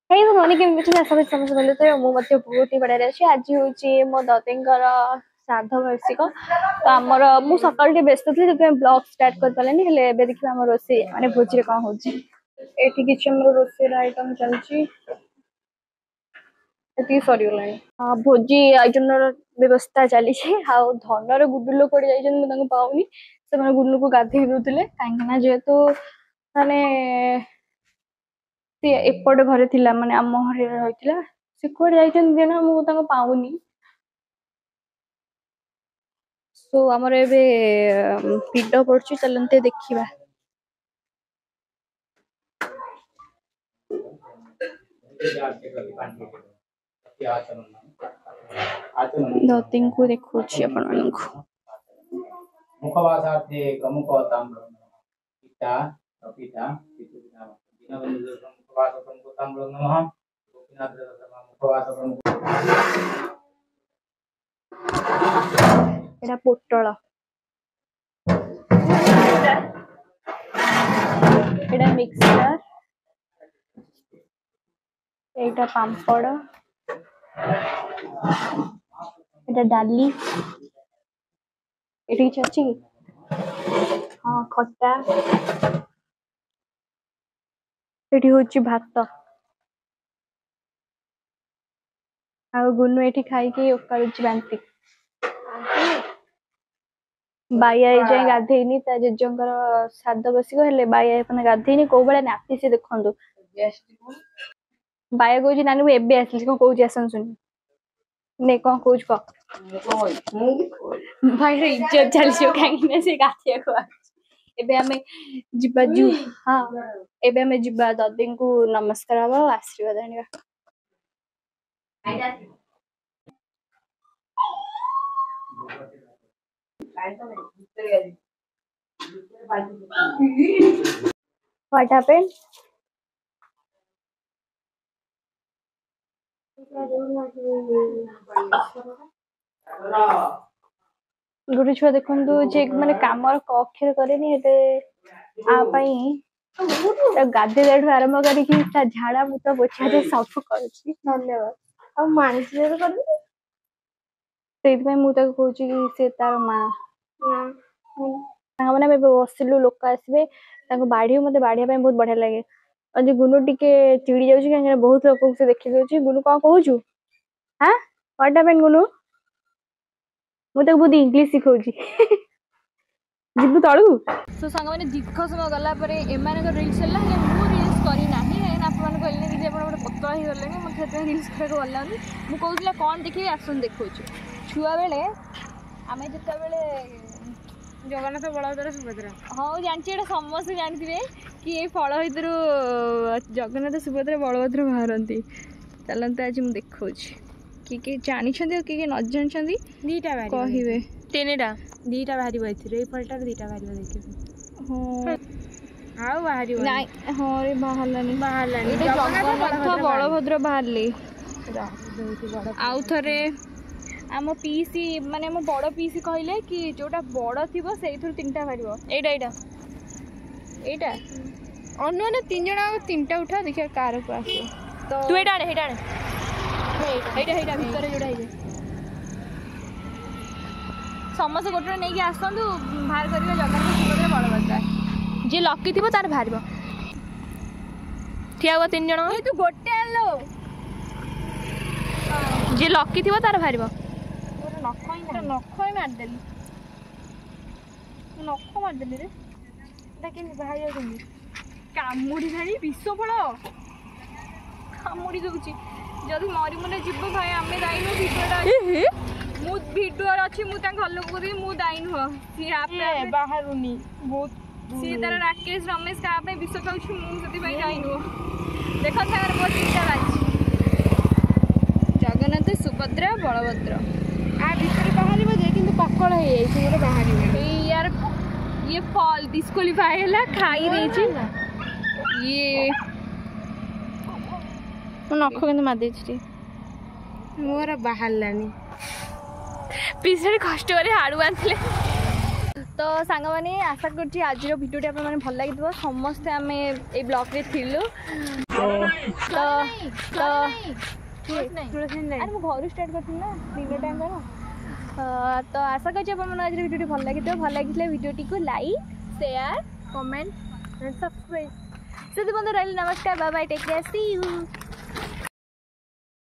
Hey everyone, କେମିତି ଆଶା କରୁଛି ସମସ୍ତେ ଭଲ ଥିବେ। ମୁଁ ମଧ୍ୟ ବହୁତ ହି ବଢିଆରେ ଅଛି। ଆଜି ହଉଛି ମୋ ଦାଦାଙ୍କର ଶ୍ରାଦ୍ଧ ବାର୍ଷିକ। ତ ଆମର ମୁଁ ସକାଳୁ ଟିକେ ବ୍ୟସ୍ତ ଥିଲି ସେଥିପାଇଁ ବ୍ଲଗ ଷ୍ଟାର୍ଟ କରିପାରିଲିନି। ହେଲେ ଏବେ ଦେଖିବା ଆମ ରୋଷେଇ ମାନେ ଭୋଜିରେ କଣ ହଉଛି। ଏଠି କିଛି ଆମର ରୋଷେଇର ଆଇଟମ ଚାଲିଛି। ଏତିକି ସରିଗଲାଣି। ଭୋଜି ଆଇଟମର ବ୍ୟବସ୍ଥା ଚାଲିଛି। ଆଉ ଧନର ଗୁଡୁଲ କୁଆଡେ ଯାଇଛନ୍ତି ମୁଁ ତାଙ୍କୁ ପାଉନି। ସେମାନେ ଗୁଡୁଲକୁ ଗାଧେଇ ଦଉଥିଲେ କାହିଁକି ନା ଯେହେତୁ ମାନେ ସେ ଏପଟ ଘରେ ଥିଲା ମାନେ ଆମ ଘରେ ରହିଥିଲା। ସେ କୁଆଡେ ଯାଇଛନ୍ତି ଦିନ ମୁଁ ତାଙ୍କୁ ପାଉନି। ସୋ ଆମର ଏବେ ପିଣ୍ଡ ପଡୁଛି ଚାଲନ୍ତେ ଦେଖିବା। ଦତିଙ୍କୁ ଦେଖଉଛି ଆପଣମାନଙ୍କୁ। मुखवासार्थे प्रमुखतां पिता पिता मुखवास प्रमुखतां नमः मुखवास प्रमुख ଏଟା ପୋଟଳ, ଏଟା ମିକ୍ସଚର, ଏଇଟା ପାମ୍ପଡ଼, ଏଟା ଡାଲି, ଏଠି କିଛି ଅଛି କି? ହଁ ଖଟା, ଏଠି ହଉଛି ଭାତ। ଆଉ ଗୁନୁ ଏଠି ଖାଇକି ଓକାଳୁଛି ବାନ୍ତି। ବାଇଆ ଏଯାଏଁ ଗାଧେଇନି ତା ଜେଜେଙ୍କର ଶ୍ରାଦ୍ଧ ବସିକ ହେଲେ ବାଇଆ ଏପର୍ଯ୍ୟନ୍ତ ଗାଧେଇନି। କୋଉ ଭଳିଆ ନାପି ସେ ଦେଖନ୍ତୁ। ବାଇଆ କହୁଛି ନାନୀ ମୁଁ ଏବେ ଆସିଲି। କଣ କହୁଛି ଆସନ୍ତୁ ଶୁଣି। ନେ କଣ କହୁଛୁ କହ। ଭାଇର ଇଜ୍ଜତ ଚାଲିଯିବ କାହିଁକି ନା ସେ ଗାଧେଇବାକୁ ଆସୁଛି। ଏବେ ଆମେ ଯିବା ହଁ ଏବେ ଆମେ ଯିବା ଦଦିଙ୍କୁ ନମସ୍କାର ହବା ଆଉ ଆଶୀର୍ବାଦ ଆଣିବା। What happened? ଗୋଟେ ଛୁଆ ଦେଖନ୍ତୁ ଯେ ମାନେ କାମର କ ଅକ୍ଷର କରେନି ହେଲେ ଆ ପାଇଁ ଗାଧେଇବାଠୁ ଆରମ୍ଭ କରିକି ତା ଝାଡା ମୁତ ପୋଛାରେ ସବୁ କରୁଛି। ଧନ୍ୟବାଦ। ଆଉ ମାଣିସି କରିବି ସେଇଥିପାଇଁ ମୁଁ ତାକୁ କହୁଛି କି ସେ ତାର ମା ତାଙ୍କ ମାନେ ଏବେ ବସିଲୁ ଲୋକ ଆସିବେ ତାଙ୍କୁ ବାଢିବୁ ମତେ ବାଢିବା ପାଇଁ ବହୁତ ବଢିଆ ଲାଗେ। ଆଉ ଯେ ଗୁନୁ ଟିକେ ଚିଡି ଯାଉଛି କାହିଁକି ବହୁତ ଲୋକଙ୍କୁ ସେ ଦେଖି ଦଉଛି। ଗୁନୁ କଣ କହୁଛୁ? ହାଁ ହ୍ୱାଟ ହ୍ୟାପେଣ୍ଡ ଗୁନୁ? ମୁଁ ତାକୁ ବହୁତ ଇଂଲିଶ ଶିଖଉଛି। ଯିବୁ ତଳକୁ। ସୋ ସାଙ୍ଗମାନେ ଦୀର୍ଘ ସମୟ ଗଲା ପରେ ଏମାନଙ୍କ ରିଲ୍ସ ହେଲା ହେଲେ ମୁଁ ରିଲ୍ସ କରିନାହିଁ କାହିଁକିନା ଆପଣମାନେ କହିଲେ କି ଆପଣ ଗୋଟେ ପତଳା ହେଇଗଲେଣି ମୋତେ ସେଥିପାଇଁ ରିଲ୍ସ କରିବାକୁ ଭଲ ଲାଗୁନି। ମୁଁ କହୁଥିଲି କ'ଣ ଦେଖିବି ଆସନ୍ତୁ ଦେଖାଉଛି। ଛୁଆବେଳେ ଆମେ ଯେତେବେଳେ ଜଗନ୍ନାଥ ବଳଭଦ୍ର ସୁଭଦ୍ରା ହଁ ଜାଣିଛି ଏଇଟା ସମସ୍ତେ ଜାଣିଥିବେ କି ଏଇ ଫଳ ଭିତରୁ ଜଗନ୍ନାଥ ସୁଭଦ୍ରା ବଳଭଦ୍ର ବାହାରନ୍ତି। ଚାଲନ୍ତୁ ଆଜି ମୁଁ ଦେଖାଉଛି। କିଏ କିଏ ଜାଣିଛନ୍ତି ଆଉ କିଏ କିଏ ନ ଜାଣିଛନ୍ତି ଦିଟା କହିବେ। ତିନିଟା ଦିଟା ବାହାରିବ ଏଥିରେ ଏଇ ଫଳଟାରେ ଦିଟା ବାହାରିବ ଦେଖିବେ। ହଁ ଆଉ ବାହାରିବ ନାଇଁ ହଁ ରେ ବାହାରିଲାନି ଏଇଟା ଜଗନ୍ନାଥ ବଳଭଦ୍ର ବାହାରିଲେ। ଆଉ ଥରେ ଆମ ପିଇସି ମାନେ ଆମ ବଡ଼ ପିଇସି କହିଲେ କି ଯୋଉଟା ବଡ଼ ଥିବ ସେଇଥିରୁ ତିନିଟା ବାହାରିବ। ଏଇଟା ଏଇଟା ଏଇଟା ଅନୁମାନ ତିନି ଜଣ ତିନିଟା ଉଠା ଦେଖିବା କାରକୁ ଆସିବ। ତୁ ଏଇଟା ଆଣେ ହେଇଟା ଆଣେ ହେଇଟା ହେଇଟା ଭିତରେ ଯୋଉଟା ହେଇଯାଏ। ସମସ୍ତେ ଗୋଟେ ଗୋଟେ ନେଇକି ଆସନ୍ତୁ ବାହାର କରିବେ ଜଗନ୍ନାଥ ସୁଭଦ୍ରା ବଳଭଦ୍ର। ଯିଏ ଲକି ଥିବ ତାର ବାହାରିବ। ଠିଆ ହୁଅ ତିନି ଜଣ। ତୁ ଗୋଟେ ଆଣିଲୁ। ଯିଏ ଲକି ଥିବ ତାର ବାହାରିବ। ନଖ ମାରିଦେଲି ନଖ ମାରିଦେଲି ରେ। ଏଟା କେମିତି ବାହାରିବ କେମିତି? କାମୁଡ଼ି ଭାଇ ବିଷ ଫଳ କାମୁଡ଼ି ଦଉଛି। ଯଦି ମରିମୁନେ ଯିବ ଭାଇ ଆମେ ଦାୟୀ ନୁହଁ। ଭିଡ଼ିଓଟା ମୁଁ ଭିଡ଼ିଓରେ ଅଛି ମୁଁ ତାଙ୍କ ଘର ଲୋକ କହୁଥିବି ମୁଁ ଦାୟୀ ନୁହଁ। ସିଏ ଆପେ ବାହାରୁନି ବହୁତ ସିଏ ତାର ରାକେଶ ରମେଶ କାହା ପାଇଁ ବିଷ ଖାଉଛି ମୁଁ ସେଥିପାଇଁ ଦାୟୀ ନୁହଁ। ଦେଖନ୍ତୁ ତାଙ୍କର ବହୁତ ଚିନ୍ତା ବାଜିଛି। ଜଗନ୍ନାଥ ସୁଭଦ୍ରା ବଳଭଦ୍ର ଆ ଭିତରେ ବାହାରିବ ଯେ କିନ୍ତୁ ପାକଳ ହେଇଯାଇଛି ଗୋଟେ ବାହାରିବ। ଏଇ ୟାର ଇଏ ଫଲ୍ ଡିସ୍କ୍ୱାଲିଫାଏ ହେଲା ଖାଇ ଦେଇଛି। ଇଏ ମୁଁ ନଖ କିନ୍ତୁ ମାରିଦେଇଛି ଟିକେ। ମୋର ବାହାରିଲାନି। ପିସରେ କଷ୍ଟ କରି ହାଡ଼ୁ ଆଣିଥିଲେ तो सांग मैंने आशा कर आज भिडियोटी आप भल लगे समस्ते आम ये ब्लॉग रे थिलु घर स्टार्ट कर दिन टाइम तो आशा कर आज भिडियोटी भल लगे भल लगी भिडियोटी को like share comment and subscribe से बंधु रही नमस्कार bye bye take care see you.